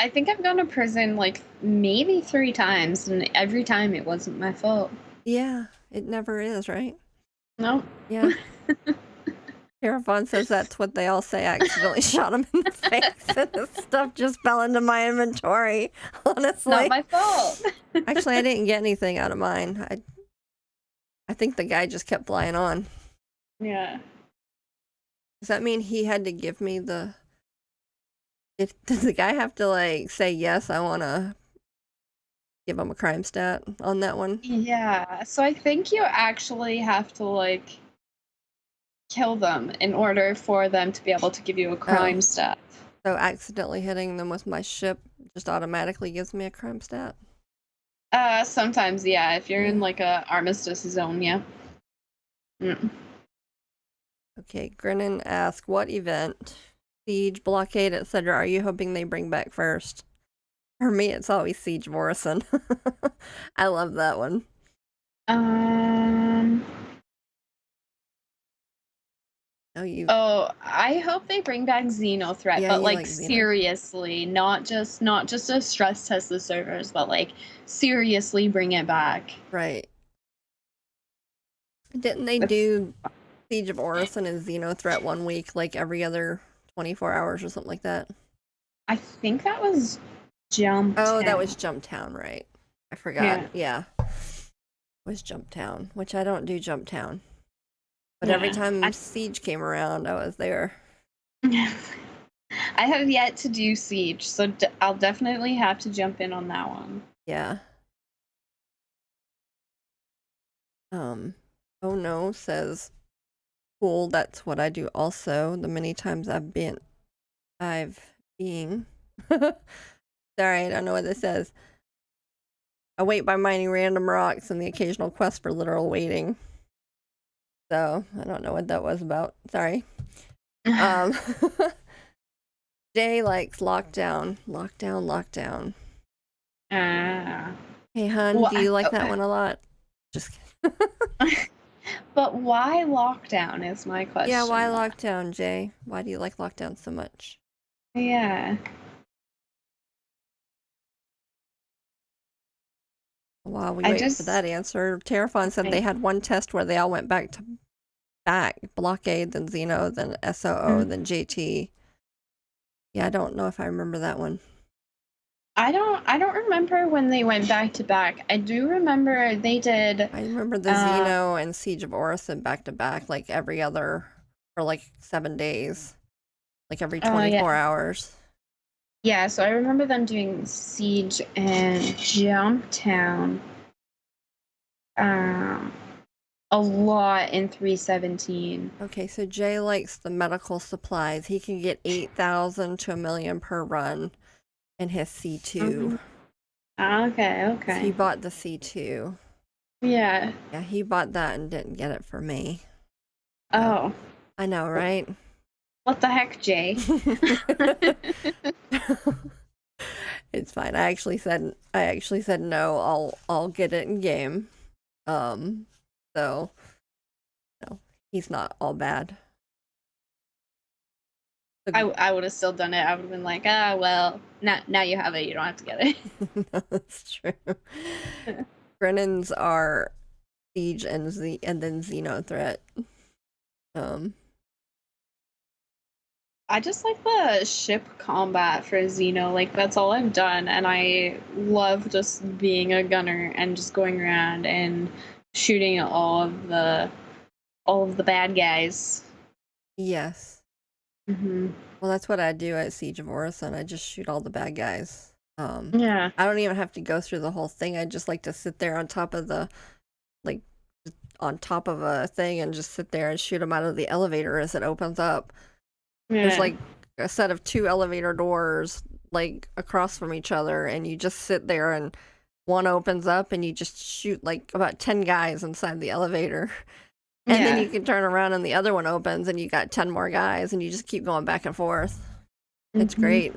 think I've gone to prison like maybe 3 times, and every time it wasn't my fault. Yeah, it never is, right? No. Yeah. Terravon says that's what they all say. I accidentally shot him in the face, and this stuff just fell into my inventory. Honestly, not my fault. Actually, I didn't get anything out of mine. I think the guy just kept flying on. Yeah. Does that mean he had to give me the? Does the guy have to like say yes? I want to give him a crime stat on that one. Yeah. So I think you actually have to like kill them in order for them to be able to give you a crime stat. So accidentally hitting them with my ship just automatically gives me a crime stat? Sometimes, yeah. If you're in like a armistice zone, yeah. Okay, Grinnin asks, what event, siege, blockade, etc. are you hoping they bring back first? For me, it's always Siege of Orison. I love that one. I hope they bring back Xeno Threat, but like seriously, not just to stress test the servers, but like seriously bring it back. Right. Didn't they do Siege of Orison and Xeno Threat one week, like every other 24 hours or something like that? I think that was Jump Town. Oh, that was Jump Town, right. I forgot. Yeah. It was Jump Town, which I don't do Jump Town. But every time Siege came around, I was there. I have yet to do Siege, so I'll definitely have to jump in on that one. Yeah. Oh no, says, cool, that's what I do also. The many times I've been. Sorry, I don't know what this says. I wait by mining random rocks and the occasional quest for literal waiting. So, I don't know what that was about. Sorry. Jay likes lockdown, lockdown, lockdown. Hey, hun, do you like that one a lot? Just kidding. But why lockdown is my question. Yeah, why lockdown, Jay? Why do you like lockdown so much? Yeah. While we wait for that answer, Terraphon said they had one test where they all went back to Blockade, then Xeno, then SOO, then JT. Yeah, I don't know if I remember that one. I don't remember when they went back to back. I do remember they did. I remember the Xeno and Siege of Orison back to back, like every other, or like 7 days, like every 24 hours. Yeah, so I remember them doing Siege and Jumptown a lot in 317. Okay, so Jay likes the medical supplies. He can get 8,000 to 1 million per run in his C2. Okay. So he bought the C2. Yeah. Yeah, he bought that and didn't get it for me. Oh. I know, right? What the heck, Jay? It's fine. I actually said no, I'll get it in game. So no, he's not all bad. I would have still done it. I would have been like, well, now you have it. You don't have to get it. No, that's true. Brennan's are Siege and then Xeno threat. I just like the ship combat for Xeno. Like, that's all I've done, and I love just being a gunner and just going around and shooting at all of the bad guys. Yes. Well, that's what I do at Siege of Orison. I just shoot all the bad guys. Yeah. I don't even have to go through the whole thing. I just like to sit there on top of a thing and just sit there and shoot them out of the elevator as it opens up. Yeah. There's like a set of 2 elevator doors like across from each other, and you just sit there and one opens up and you just shoot like about 10 guys inside the elevator. And then you can turn around and the other one opens and you got 10 more guys and you just keep going back and forth. It's great.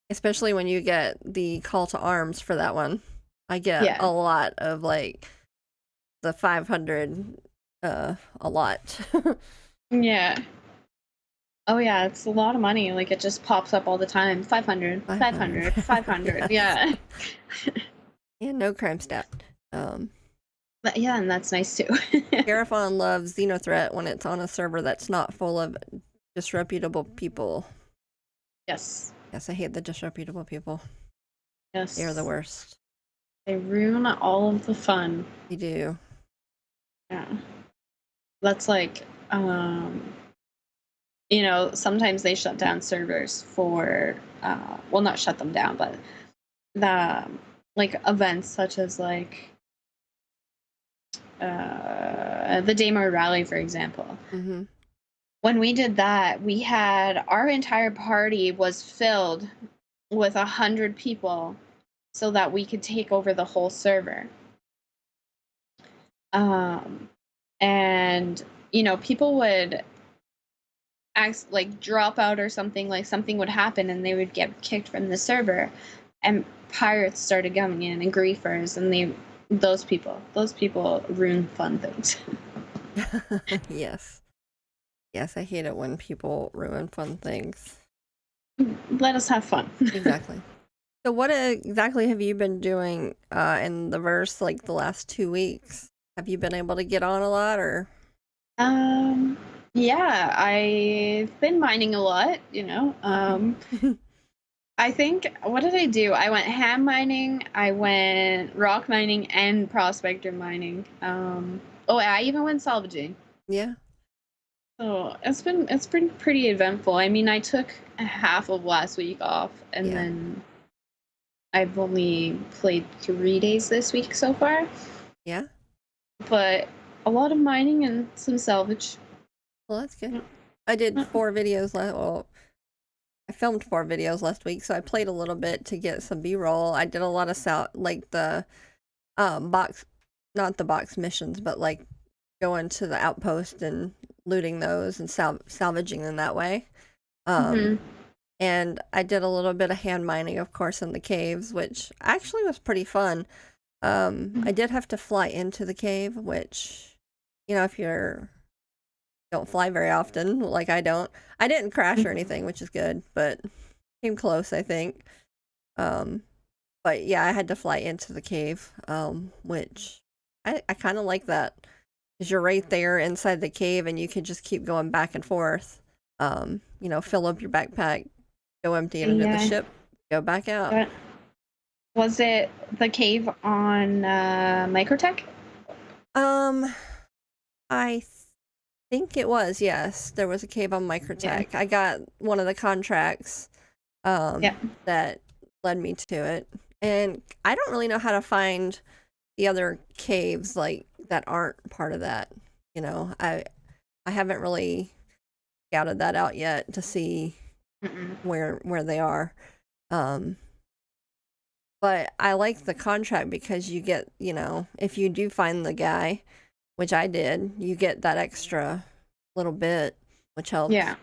Especially when you get the call to arms for that one. I get a lot of like the 500, a lot. Yeah. Oh yeah, it's a lot of money. Like, it just pops up all the time. 500, 500, 500. Yeah. Yeah, no crime stat. But yeah, and that's nice too. Terraphon loves Xenothreat when it's on a server that's not full of disreputable people. Yes. Yes, I hate the disreputable people. Yes. They're the worst. They ruin all of the fun. They do. Yeah. That's like, sometimes they shut down servers for, well, not shut them down, but the, like, events such as, like, the Demo Rally, for example. When we did that, we had our entire party was filled with 100 people so that we could take over the whole server. And people would drop out or something, like something would happen and they would get kicked from the server, and pirates started coming in and griefers, and those people ruin fun things. Yes, I hate it when people ruin fun things. Let us have fun. Exactly. So what exactly have you been doing in the verse like the last 2 weeks? Have you been able to get on a lot, or? Yeah, I've been mining a lot, I think, what did I do? I went ham mining, I went rock mining, and prospector mining. I even went salvaging. Yeah. So it's been pretty eventful. I mean, I took half of last week off, and then I've only played 3 days this week so far. Yeah. But a lot of mining and some salvage. Well, that's good. I did 4 videos I filmed 4 videos last week, so I played a little bit to get some B-roll. I did a lot of the box, not the box missions, but like going to the outpost and looting those and salvaging them that way. and I did a little bit of hand mining, of course, in the caves, which actually was pretty fun. I did have to fly into the cave, which, if you're don't fly very often, like I don't. I didn't crash or anything, which is good, but came close, I think. But yeah, I had to fly into the cave, which I kind of like that, because you're right there inside the cave and you can just keep going back and forth. Fill up your backpack, go empty it into the ship, go back out. Was it the cave on Microtech? I think it was, yes. There was a cave on Microtech. I got one of the contracts that led me to it. And I don't really know how to find the other caves like that aren't part of that. I haven't really scouted that out yet to see where they are. But I like the contract because you get, if you do find the guy, which I did, you get that extra little bit, which helps. Yeah.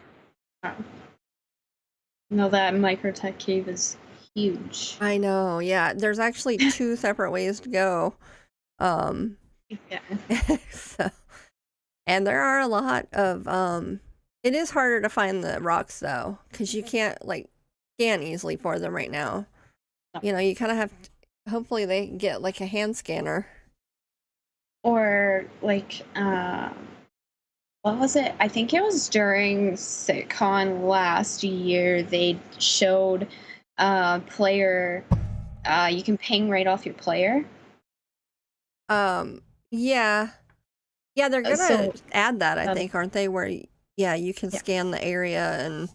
No, that Microtech cave is huge. I know, yeah. There's actually 2 separate ways to go. So, and there are a lot of, it is harder to find the rocks though, because you can't scan easily for them right now. You kind of have to, hopefully they get a hand scanner. Or what was it? I think it was during SitCon last year. They showed player. You can ping right off your player. Yeah, they're gonna add that, I think, aren't they? Where you can scan the area and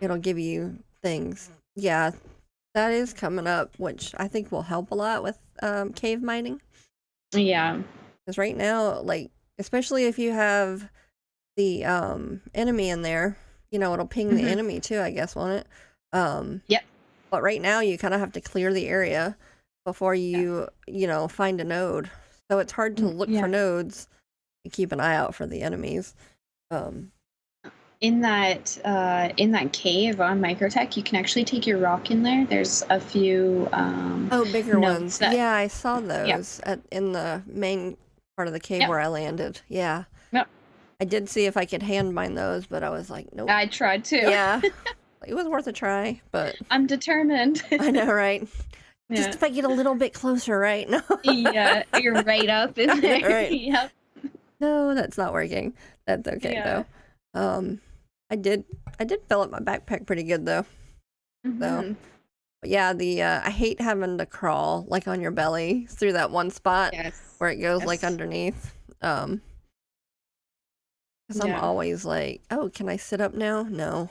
it'll give you things. Yeah, that is coming up, which I think will help a lot with cave mining. Yeah, because right now, especially if you have the enemy in there, it'll ping the enemy too, I guess, won't it? Yep. But right now you kind of have to clear the area before you find a node, so it's hard to look for nodes and keep an eye out for the enemies. In that cave on Microtech, you can actually take your rock in there. There's a few bigger ones. Yeah, I saw those in the main part of the cave where I landed. Yeah. Yep. I did see if I could hand mine those, but I was like, nope. I tried too. Yeah. It was worth a try, but I'm determined. I know, right? Just if I get a little bit closer, right? No. Yeah, you're right up in there. Right. Yep. No, that's not working. That's okay though. I did fill up my backpack pretty good though. So, but yeah, I hate having to crawl on your belly through that one spot where it goes underneath. Because I'm always oh, can I sit up now? No.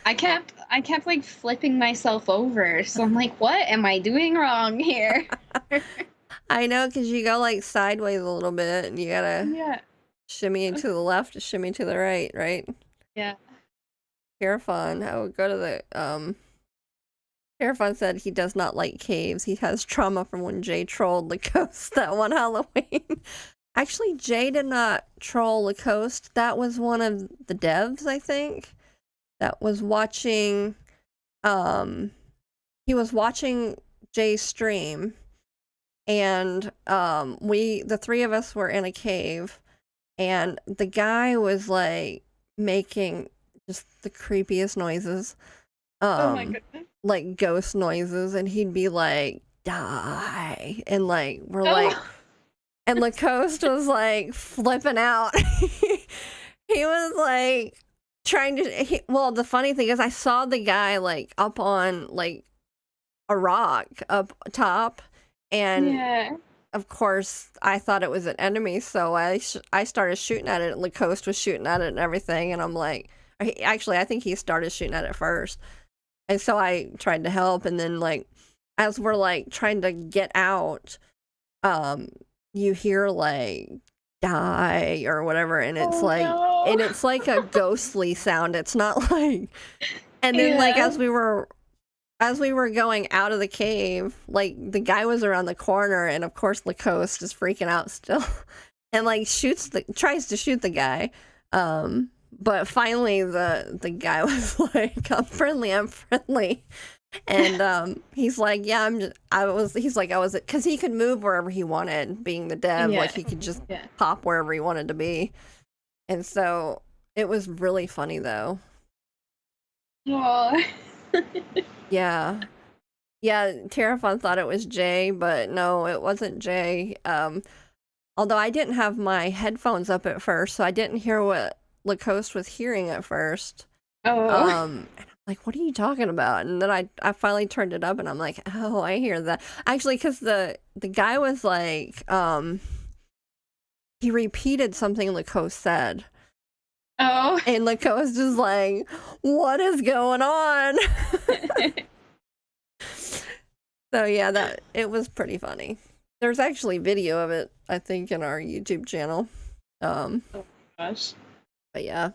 I kept flipping myself over, so I'm like, what am I doing wrong here? I know, because you go sideways a little bit and you gotta shimmy to the left, shimmy to the right? Yeah. Carafon, I would go to the Carafon said he does not like caves. He has trauma from when Jay trolled the coast that one Halloween. Actually, Jay did not troll the coast. That was one of the devs, I think, that was watching. He was watching Jay's stream, and the 3 of us were in a cave, and the guy was making just the creepiest noises. Oh my goodness. Ghost noises, and he'd be like, die, and we're and Lacoste was flipping out. He was trying to well, the funny thing is I saw the guy up on a rock up top, and of course I thought it was an enemy, so I started shooting at it. Lacoste was shooting at it and everything, and I'm actually I think he started shooting at it first, and so I tried to help, and then as we're trying to get out, you hear die or whatever, and it's and it's a ghostly sound. It's not and then as we were going out of the cave, the guy was around the corner, and of course Lacoste is freaking out still and tries to shoot the guy, but finally the guy was like, I'm friendly. And he's like, yeah, he's like, I was, because he could move wherever he wanted, being the dev, Yeah. like he could just Yeah. pop wherever he wanted to be. And so it was really funny though. Oh. Yeah. Yeah, Terrafon thought it was Jay, but no, it wasn't Jay. Although I didn't have my headphones up at first, so I didn't hear what Lacoste was hearing at first. Oh. And I'm like, what are you talking about? And then I finally turned it up and I'm like, oh, I hear that. Actually, because the guy was like, he repeated something Lacoste said. Oh. And Lacoste is like, what is going on? So yeah, it was pretty funny. There's actually video of it, I think, in our YouTube channel. Oh my gosh. But yeah.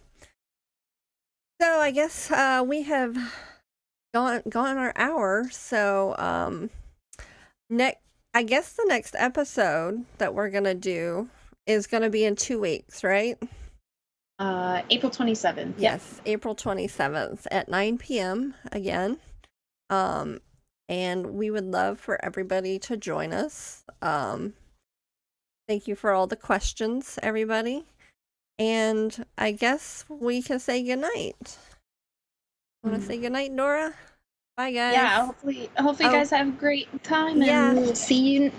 So I guess we have gone our hour. So I guess the next episode that we're gonna do is gonna be in 2 weeks, right? April 27th. Yes, April 27th at 9 p.m. again. And we would love for everybody to join us. Thank you for all the questions, everybody. And I guess we can say goodnight. Want to say goodnight, Nora? Bye, guys. Yeah, hopefully you guys have a great time, and Yeah. we'll see you